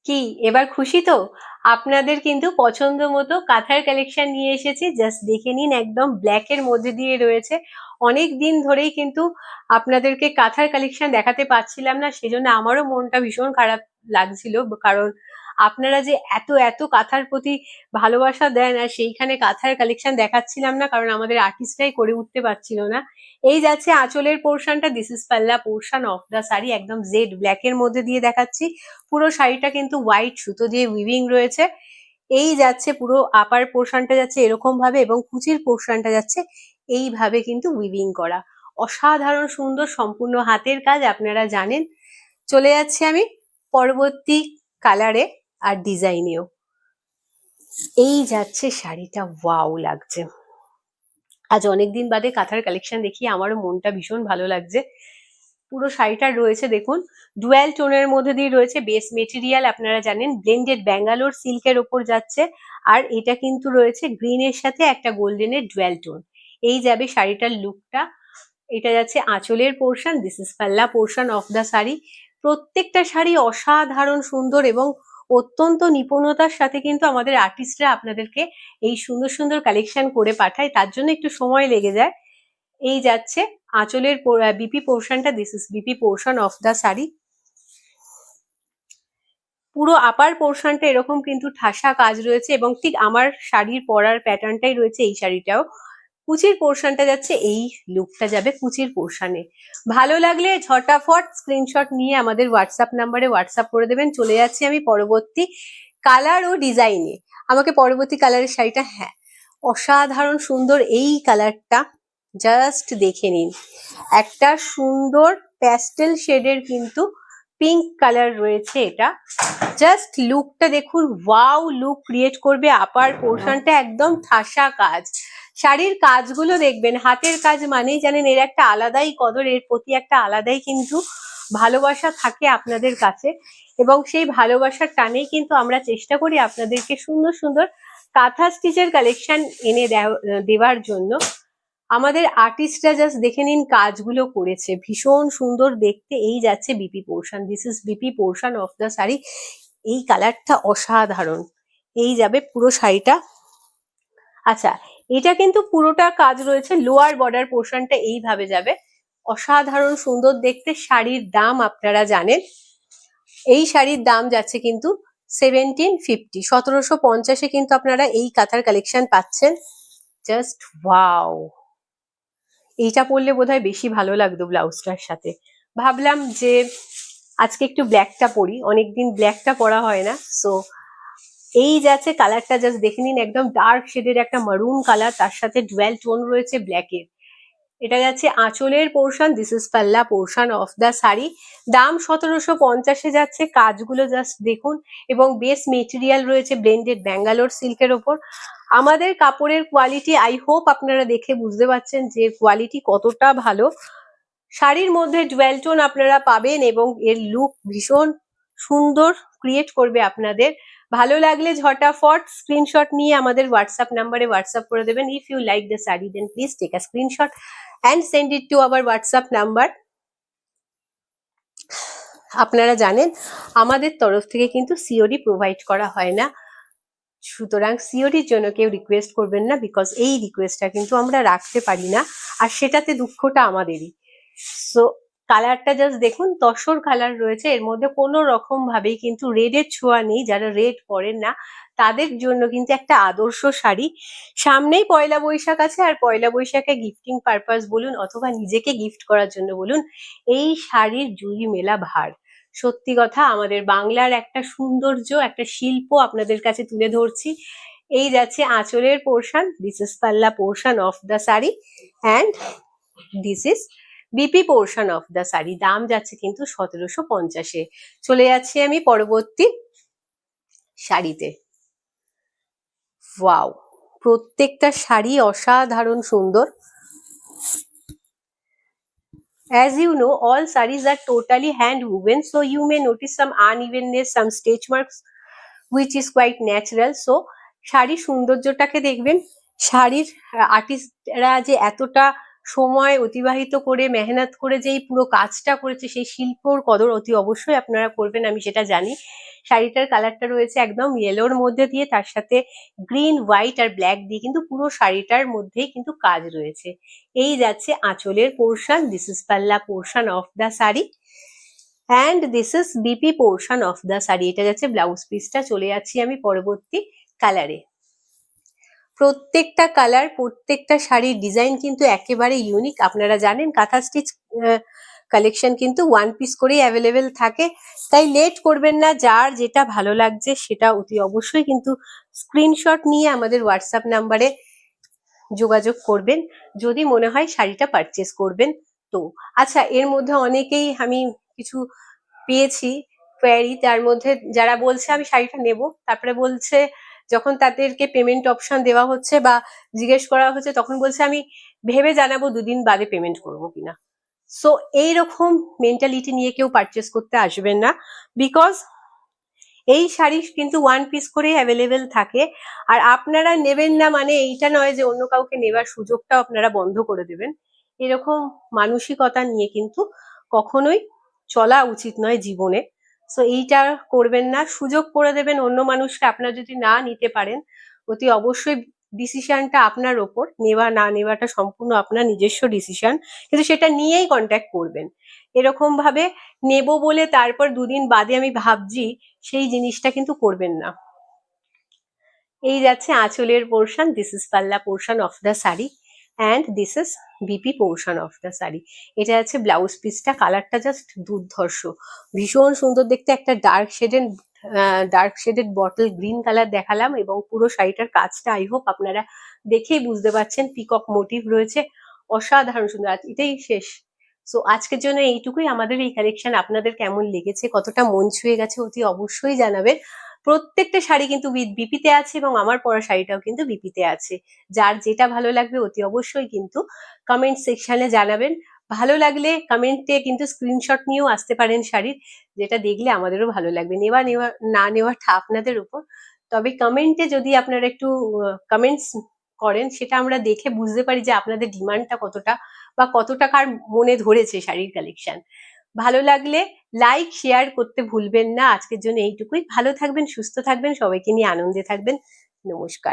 কি এবার খুশি তো? আপনাদের কিন্তু পছন্দ মতো কাঁথার কালেকশন নিয়ে এসেছি, জাস্ট দেখে নিন, একদম ব্ল্যাক এর মধ্যে দিয়ে রয়েছে। অনেক দিন ধরেই কিন্তু আপনাদেরকে কাঁথার কালেকশন দেখাতে পারছিলাম না, সেজন্য আমারও মনটা ভীষণ খারাপ লাগছিল, কারণ আপনারা যে এত এত কাঁথার প্রতি ভালোবাসা দেন, আর সেইখানে কাঁথার কালেকশন দেখাচ্ছিলাম না কারণ আমাদের আর্টিস্টরাই করে উঠতে পারছিল না। এই যাচ্ছে আঁচলের পোর্শনটা, দিস ইজ পাল্লা পোর্শন অফ দা শাড়ি, একদম জেড ব্ল্যাক এর মধ্যে দিয়ে দেখাচ্ছি। পুরো শাড়িটা কিন্তু হোয়াইট সুতো দিয়ে উইভিং রয়েছে। এই যাচ্ছে পুরো আপার পোর্শনটা যাচ্ছে এরকম ভাবে, এবং কুচির পোর্শনটা যাচ্ছে এইভাবে কিন্তু উইভিং করা। অসাধারণ সুন্দর, সম্পূর্ণ হাতের কাজ, আপনারা জানেন। চলে যাচ্ছে আমি পরবর্তী কালারে আর ডিজাইনেও। এই যাচ্ছে শাড়িটা, ওয়াও লাগছে। আজ অনেকদিন বাদে কাঁথার কালেকশন দেখি, আমারও মনটা ভীষণ ভালো লাগছে। পুরো শাড়িটা রয়েছে দেখুন, ডুয়াল টোনের মধ্যে দিয়ে রয়েছে। বেস মেটেরিয়াল আপনারা জানেন ব্লেন্ডেড ব্যাঙ্গালোর সিল্কের ওপর যাচ্ছে, আর এটা কিন্তু রয়েছে গ্রিনের সাথে একটা গোল্ডেনের ডুয়াল টোন। এই যাবে শাড়িটার লুকটা। এটা যাচ্ছে আঁচলের পোর্শন, দিস ইজ পাল্লা পোর্শন অফ দ্য শাড়ি। প্রত্যেকটা শাড়ি অসাধারণ সুন্দর এবং অত্যন্ত নিপুণতার সাথে কিন্তু আমাদের আর্টিস্টরা আপনাদেরকে এই সুন্দর সুন্দর কালেকশন করে পাঠায়, তার জন্য একটু সময় লেগে যায়। এই যাচ্ছে আঁচলের বিপি পোর্শনটা, this is BP portion of the sari. পুরো আপার পোর্শনটা এরকম কিন্তু ঠাসা কাজ রয়েছে, এবং ঠিক আমার শাড়ির পরার প্যাটার্নটাই রয়েছে এই শাড়িটাও। কুচির পোর্শনটা যাচ্ছে, এই লুকটা যাবে কুচির পোর্শনে। ভালো লাগলে ঝটাফট স্ক্রিনশট নিয়ে আমাদের হোয়াটসঅ্যাপ নাম্বারে হোয়াটসঅ্যাপ করে দেবেন। চলে যাচ্ছি আমি পরবর্তী কালার ও ডিজাইনে। আমাকে পরবর্তী কালারের শাড়িটা, হ্যাঁ, অসাধারণ সুন্দর এই কালারটা, জাস্ট দেখে নিন। একটা সুন্দর প্যাস্টেল শেডের কিন্তু পিঙ্ক কালার রয়েছে এটা। জাস্ট লুকটা দেখুন, ওয়াও লুক ক্রিয়েট করবে। আপার পোর্শনটা একদম ঠাসা কাজ, শাড়ির কাজগুলো দেখবেন, হাতের কাজ মানেই জানেন এর একটা আলাদাই কদর, এর প্রতি একটা আলাদাই কিন্তু ভালোবাসা থাকে আপনাদের কাছে, এবং সেই ভালোবাসার টানেই কিন্তু আমরা চেষ্টা করি আপনাদেরকে সুন্দর সুন্দর কাঁথা স্টিচের কালেকশন এনে দেওয়ার জন্য। আমাদের আর্টিস্টরা জাস্ট দেখে নিন কাজগুলো করেছে, ভীষণ সুন্দর দেখতে। এই যাচ্ছে BP portion, this is BP portion of the sari. এই কালারটা অসাধারণ। এই যাবে পুরো শাড়িটা। আচ্ছা, এটা কিন্তু পুরোটা কাজ রয়েছে, লোয়ার বর্ডার পোর্শনটা এইভাবে যাবে। অসাধারণ সুন্দর দেখতে। শাড়ির দাম আপনারা জানেন, এই শাড়ির দাম যাচ্ছে কিন্তু 1750, 1750-এ কিন্তু আপনারা এই কাঁথার কালেকশন পাচ্ছেন। Just wow. এইটা পরলে বোধহয় বেশি ভালো লাগতো ব্লাউজটার সাথে। ভাবলাম যে আজকে একটু ব্ল্যাকটা পরি, অনেকদিন ব্ল্যাকটা পরা হয় না। সো এই যাচ্ছে কালারটা, জাস্ট দেখে নিন, একদম ডার্ক শেডের একটা মারুন কালার, তার সাথে ডুয়াল টোন রয়েছে ব্ল্যাকের। এটা যাচ্ছে আঁচলের পোর্শন, দিস ইজ পাল্লা পোর্শন অফ দ্য শাড়ি। দাম 1750-এ যাচ্ছে। কাজগুলো জাস্ট দেখুন, এবং বেস মেটেরিয়াল রয়েছে ব্লেন্ডেড ব্যাঙ্গালোর সিল্কের ওপর। আমাদের কাপড়ের কোয়ালিটি, আই হোপ আপনারা দেখে বুঝতে পারছেন যে কোয়ালিটি কতটা ভালো। শাড়ির মধ্যে ডুয়াল টোন আপনারা পাবেন, এবং এর লুক ভীষণ সুন্দর ক্রিয়েট করবে আপনাদের। ভালো লাগলে ঝটাফট স্ক্রিনশট নিয়ে আমাদের হোয়াটসঅ্যাপ নাম্বারে হোয়াটসঅ্যাপ করে দেবেন। If you like the sari then please take a screenshot and send it to our WhatsApp number. আপনারা জানেন আমাদের তরফ থেকে কিন্তু সিওডি প্রোভাইড করা হয় না, সুতরাং সিওডির জন্য কেউ রিকোয়েস্ট করবেন না, বিকজ এই রিকোয়েস্টটা কিন্তু আমরা রাখতে পারি না, আর সেটাতে দুঃখটা আমাদেরই। সো কালারটা জাস্ট দেখুন, তসর কালার রয়েছে, এর মধ্যে কোনো রকম ভাবেই কিন্তু রেডের ছোঁয়া নেই। যারা রেড পরেন না তাদের জন্য কিন্তু একটা আদর্শ শাড়ি। সামনেই পয়লা বৈশাখ আছে, আর পয়লা বৈশাখে গিফটিং পারপাস বলুন অথবা নিজেকে গিফট করার জন্য বলুন, এই শাড়ির জুড়ি মেলা ভার। সত্যি কথা, আমাদের বাংলার একটা সৌন্দর্য, একটা শিল্প আপনাদের কাছে তুলে ধরছি। এই যাচ্ছে আঁচলের পোর্শন, দিস ইজ পাল্লা portion of the sari, and this is BP portion of the sari. দাম যাচ্ছে কিন্তু 1750-এ। চলে যাচ্ছি আমি পরবর্তী শাড়িতে। ওয়াও, প্রত্যেকটা শাড়ি অসাধারণ সুন্দর। As you know, all sarees are totally hand woven, so you may notice some unevenness, some stitch marks, which is quite natural. So শাড়ির সৌন্দর্যটাকে দেখবেন, শাড়ির আর্টিস্টরা যে এতটা সময় অতিবাহিত করে মেহনত করে যে এই পুরো কাজটা করেছে, সেই শিল্পর কদর অতি অবশ্যই আপনারা করবেন, আমি সেটা জানি। শাড়িটার কালারটা রয়েছে একদম ইয়েলোর মধ্যে দিয়ে, তার সাথে গ্রিন, হোয়াইট আর ব্ল্যাক দিয়ে কিন্তু পুরো শাড়িটার মধ্যেই কিন্তু কাজ রয়েছে। এই যাচ্ছে আঁচলের পোর্শন, দিস ইজ পাল্লা portion of the sari and this is BP portion of the sari. এটা যাচ্ছে ব্লাউজ পিসটা। চলে যাচ্ছি আমি পরবর্তী কালারে। প্রত্যেকটা কালার, প্রত্যেকটা শাড়ির ডিজাইন কিন্তু একেবারে ইউনিক। আপনারা জানেন কাঁথা স্টিচ কালেকশন কিন্তু ওয়ান পিস করেই অ্যাভেলেবেল থাকে, তাই লেট করবেন না। যার যেটা ভালো লাগছে সেটা অতি অবশ্যই কিন্তু স্ক্রিনশট নিয়ে আমাদের হোয়াটসঅ্যাপ নাম্বারে যোগাযোগ করবেন যদি মনে হয় শাড়িটা পারচেস করবেন। তো আচ্ছা, এর মধ্যে অনেকেই আমি কিছু পেয়েছি কোয়ারি, তার মধ্যে যারা বলছে আমি শাড়িটা নেব, তারপরে বলছে যখন তাদেরকে পেমেন্ট অপশন দেওয়া হচ্ছে বা জিজ্ঞেস করা হচ্ছে তখন বলছে আমি ভেবে জানাবো 2 দিন বাদে পেমেন্ট করবো কিনা। সো এইরকম মেন্টালিটি নিয়ে কেউ পারচেস করতে আসবেন না, বিকজ এই শাড়ি কিন্তু ওয়ান পিস করেই অ্যাভেলেবেল থাকে। আর আপনারা নেবেন না মানে এইটা নয় যে অন্য কাউকে নেবার সুযোগটাও আপনারা বন্ধ করে দেবেন। এরকম মানসিকতা নিয়ে কিন্তু কখনোই চলা উচিত নয় জীবনে। সো এইটা করবেন না, সুযোগ করে দেবেন অন্য মানুষকে। আপনারা যদি না নিতে পারেন, অতি অবশ্যই ডিসিশনটা আপনার ওপর, নেওয়া না নেওয়াটা সম্পূর্ণ আপনার নিজস্ব ডিসিশন, কিন্তু সেটা নিয়েই কন্ট্যাক্ট করবেন। এরকম ভাবে নেব বলে তারপর 2 দিন বাদে আমি ভাবছি, সেই জিনিসটা কিন্তু করবেন না। এই যাচ্ছে আঁচলের পোর্শন, দিস ইজ পাল্লা portion of the sari and this is BP portion of the sari. এটা যাচ্ছে ব্লাউজ পিসটা, কালারটা জাস্ট দুর্ধর্ষ, ভীষণ সুন্দর দেখতে। একটা dark shaded bottle green colour দেখালাম, এবং পুরো শাড়িটার কাজটা আই হোপ আপনারা দেখেই বুঝতে পারছেন পিকক মোটিভ রয়েছে, অসাধারণ সুন্দর। এটাই শেষ। সো আজকের জন্য এইটুকুই। আমাদের এই কালেকশন আপনাদের কেমন লেগেছে, কতটা মন ছুঁয়ে গেছে অতি অবশ্যই জানাবেন। প্রত্যেকটা শাড়ি কিন্তু বিপিতে আছে, এবং আমার পরা শাড়িটাও কিন্তু বিপিতে আছে। যার যেটা ভালো লাগবে অতি অবশ্যই কিন্তু কমেন্ট সেকশনে জানাবেন। ভালো লাগলে কমেন্টে কিন্তু স্ক্রিনশট নিয়েও আসতে পারেন শাড়ির, যেটা দেখলে আমাদেরও ভালো লাগবে। নেওয়া নেওয়া না নেওয়াটা আপনাদের উপর, তবে কমেন্টে যদি আপনারা একটু কমেন্টস করেন, সেটা আমরা দেখে বুঝতে পারি যে আপনাদের ডিমান্ডটা কতটা বা কত টাকার মনে ধরেছে শাড়ির কালেকশন। ভালো লাগলে লাইক শেয়ার করতে ভুলবেন না। আজকের জন্য এইটুকুই। ভালো থাকবেন, সুস্থ থাকবেন, সবাইকে নিয়ে আনন্দে থাকবেন। নমস্কার।